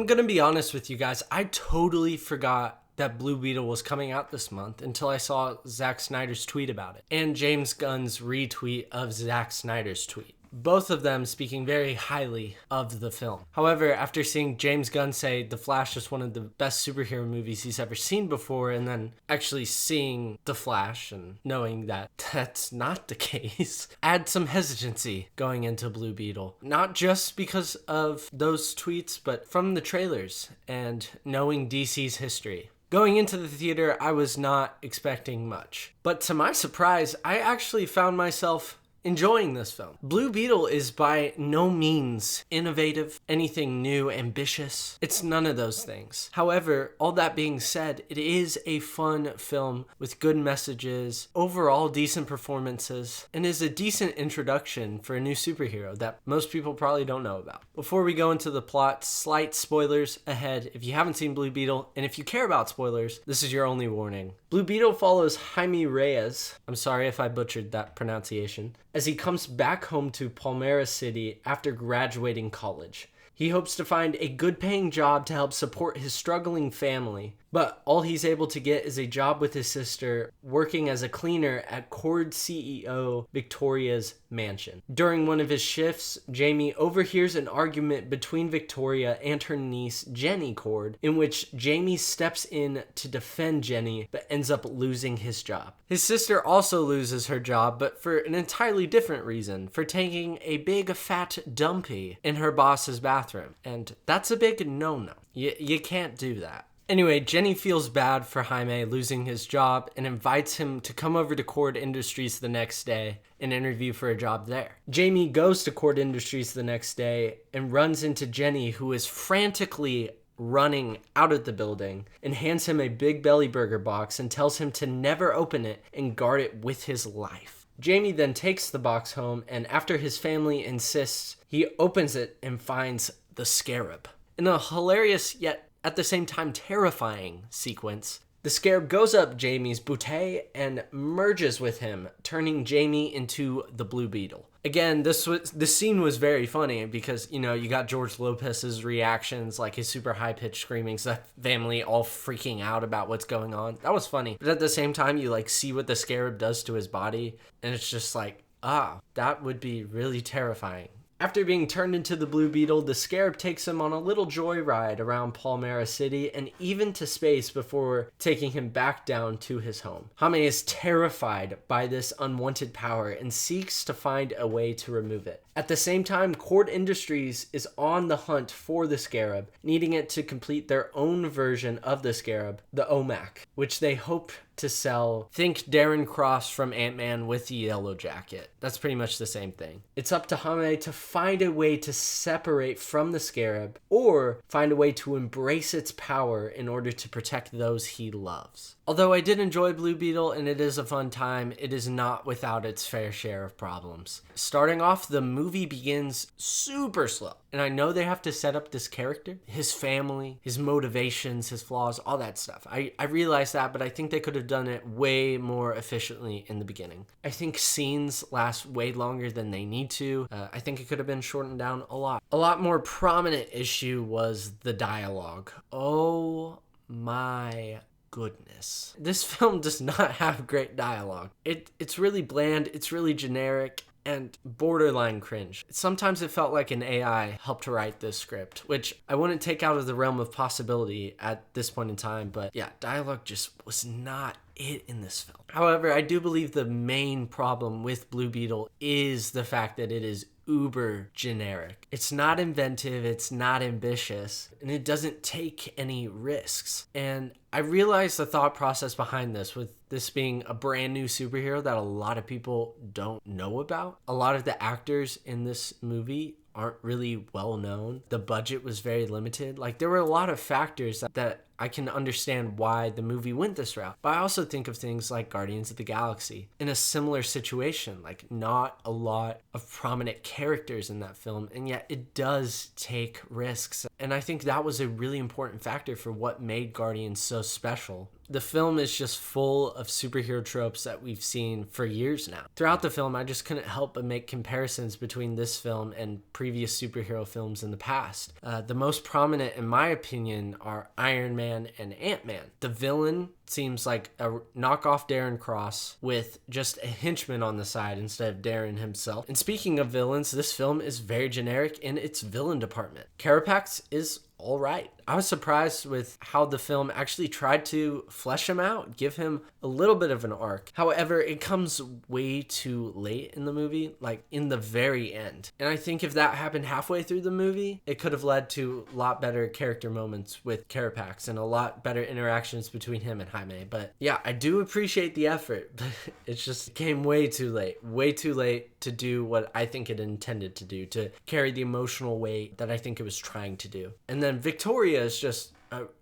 I'm gonna be honest with you guys, I totally forgot that Blue Beetle was coming out this month until I saw Zack Snyder's tweet about it and James Gunn's retweet of Zack Snyder's tweet. Both of them speaking very highly of the film. However, after seeing James Gunn say The Flash is one of the best superhero movies he's ever seen before, and then actually seeing The Flash and knowing that that's not the case, I had some hesitancy going into Blue Beetle. Not just because of those tweets, but from the trailers and knowing DC's history. Going into the theater, I was not expecting much. But to my surprise, I actually found myself enjoying this film. Blue Beetle is by no means innovative, anything new, ambitious. It's none of those things. However, all that being said, it is a fun film with good messages, overall decent performances, and is a decent introduction for a new superhero that most people probably don't know about. Before we go into the plot, slight spoilers ahead if you haven't seen Blue Beetle, and if you care about spoilers, this is your only warning. Blue Beetle follows Jaime Reyes, I'm sorry if I butchered that pronunciation, as he comes back home to Palmera City after graduating college. He hopes to find a good-paying job to help support his struggling family, but all he's able to get is a job with his sister working as a cleaner at Cord CEO Victoria's mansion. During one of his shifts, Jamie overhears an argument between Victoria and her niece, Jenny Cord, in which Jamie steps in to defend Jenny, but ends up losing his job. His sister also loses her job, but for an entirely different reason, for taking a big fat dumpy in her boss's bathroom. And that's a big no-no. You can't do that. Anyway, Jenny feels bad for Jaime losing his job and invites him to come over to Cord Industries the next day and interview for a job there. Jamie goes to Cord Industries the next day and runs into Jenny, who is frantically running out of the building, and hands him a Big Belly Burger box and tells him to never open it and guard it with his life. Jamie then takes the box home, and after his family insists, he opens it and finds the Scarab. In a hilarious yet at the same time terrifying sequence, the Scarab goes up Jamie's bootay and merges with him, turning Jamie into the Blue Beetle. Again, this scene was very funny because, you got George Lopez's reactions, like his super high-pitched screamings, the family all freaking out about what's going on. That was funny. But at the same time, you see what the Scarab does to his body, and it's just like, that would be really terrifying. After being turned into the Blue Beetle, the Scarab takes him on a little joyride around Palmera City and even to space before taking him back down to his home. Jaime is terrified by this unwanted power and seeks to find a way to remove it. At the same time, Cord Industries is on the hunt for the Scarab, needing it to complete their own version of the Scarab, the OMAC, which they hope to sell. Think Darren Cross from Ant-Man with the yellow jacket. That's pretty much the same thing. It's up to Jaime to find a way to separate from the Scarab, or find a way to embrace its power in order to protect those he loves. Although I did enjoy Blue Beetle and it is a fun time, it is not without its fair share of problems. Starting off, the movie begins super slow. And I know they have to set up this character, his family, his motivations, his flaws, all that stuff. I realize that, but I think they could have done it way more efficiently in the beginning. I think scenes last way longer than they need to. I think it could have been shortened down a lot. A lot more prominent issue was the dialogue. Oh my goodness. This film does not have great dialogue. It's really bland, it's really generic, and borderline cringe. Sometimes it felt like an AI helped write this script, which I wouldn't take out of the realm of possibility at this point in time, but yeah, dialogue just was not it in this film. However, I do believe the main problem with Blue Beetle is the fact that it is uber generic. It's not inventive, it's not ambitious, and it doesn't take any risks. And I realize the thought process behind this, with this being a brand new superhero that a lot of people don't know about. A lot of the actors in this movie aren't really well known. The budget was very limited. There were a lot of factors that I can understand why the movie went this route. But I also think of things like Guardians of the Galaxy in a similar situation, like not a lot of prominent characters in that film, and yet it does take risks. And I think that was a really important factor for what made Guardians so special. The film is just full of superhero tropes that we've seen for years now. Throughout the film, I just couldn't help but make comparisons between this film and previous superhero films in the past. The most prominent, in my opinion, are Iron Man and Ant-Man. The villain seems like a knockoff Darren Cross with just a henchman on the side instead of Darren himself. And speaking of villains, this film is very generic in its villain department. Carapax is all right. I was surprised with how the film actually tried to flesh him out, give him a little bit of an arc. However, it comes way too late in the movie, like in the very end. And I think if that happened halfway through the movie, it could have led to a lot better character moments with Carapax and a lot better interactions between him and Jaime. But yeah, I do appreciate the effort, but it just came way too late to do what I think it intended to do, to carry the emotional weight that I think it was trying to do. And then Victoria is just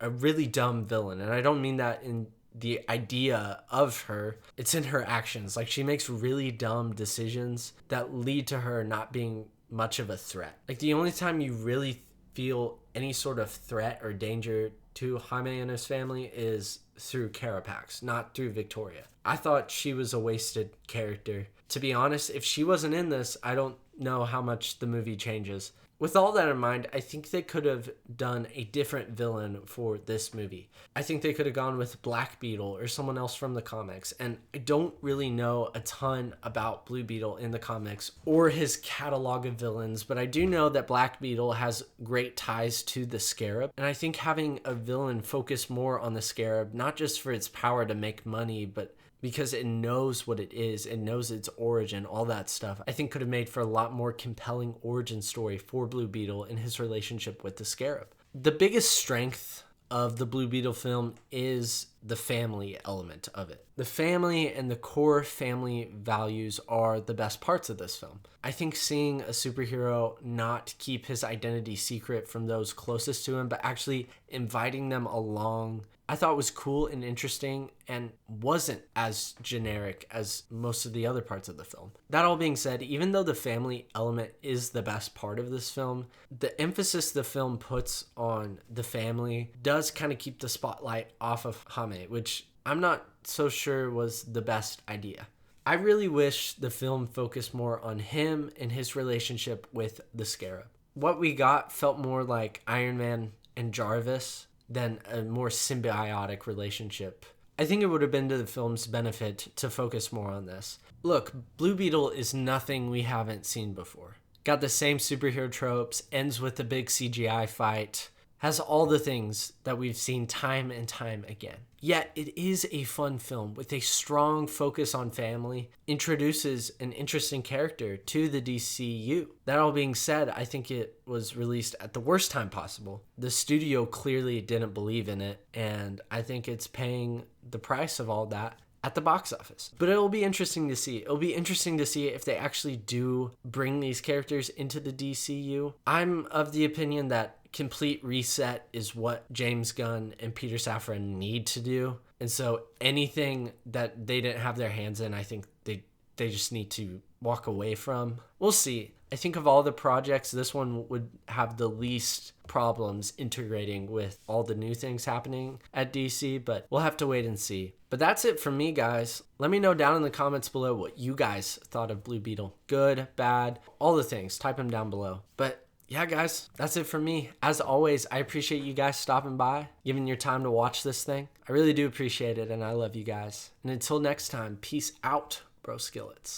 a really dumb villain, and I don't mean that in the idea of her. It's in her actions. Like, she makes really dumb decisions that lead to her not being much of a threat. Like, the only time you really feel any sort of threat or danger to Jaime and his family is through Carapax, not through Victoria. I thought she was a wasted character. To be honest, if she wasn't in this, I don't know how much the movie changes. With all that in mind, I think they could have done a different villain for this movie. I think they could have gone with Black Beetle or someone else from the comics. And I don't really know a ton about Blue Beetle in the comics or his catalog of villains, but I do know that Black Beetle has great ties to the Scarab. And I think having a villain focus more on the Scarab, not just for its power to make money, but because it knows what it is, it knows its origin, all that stuff, I think could have made for a lot more compelling origin story for Blue Beetle and his relationship with the Scarab. The biggest strength of the Blue Beetle film is the family element of it. The family and the core family values are the best parts of this film. I think seeing a superhero not keep his identity secret from those closest to him, but actually inviting them along, I thought was cool and interesting and wasn't as generic as most of the other parts of the film. That all being said, even though the family element is the best part of this film, the emphasis the film puts on the family does kind of keep the spotlight off of Jaime, which I'm not so sure was the best idea. I really wish the film focused more on him and his relationship with the Scarab. What we got felt more like Iron Man and Jarvis than a more symbiotic relationship. I think it would have been to the film's benefit to focus more on this. Look, Blue Beetle is nothing we haven't seen before. Got the same superhero tropes, ends with a big CGI fight, has all the things that we've seen time and time again. Yet it is a fun film with a strong focus on family, introduces an interesting character to the DCU. That all being said, I think it was released at the worst time possible. The studio clearly didn't believe in it, and I think it's paying the price of all that at the box office. But it'll be interesting to see. It'll be interesting to see if they actually do bring these characters into the DCU. I'm of the opinion that complete reset is what James Gunn and Peter Safran need to do. And so anything that they didn't have their hands in, I think they just need to walk away from. We'll see. I think of all the projects, this one would have the least problems integrating with all the new things happening at DC, but we'll have to wait and see. But that's it from me, guys. Let me know down in the comments below what you guys thought of Blue Beetle. Good, bad, all the things. Type them down below. But yeah, guys, that's it from me. As always, I appreciate you guys stopping by, giving your time to watch this thing. I really do appreciate it, and I love you guys. And until next time, peace out, bro skillets.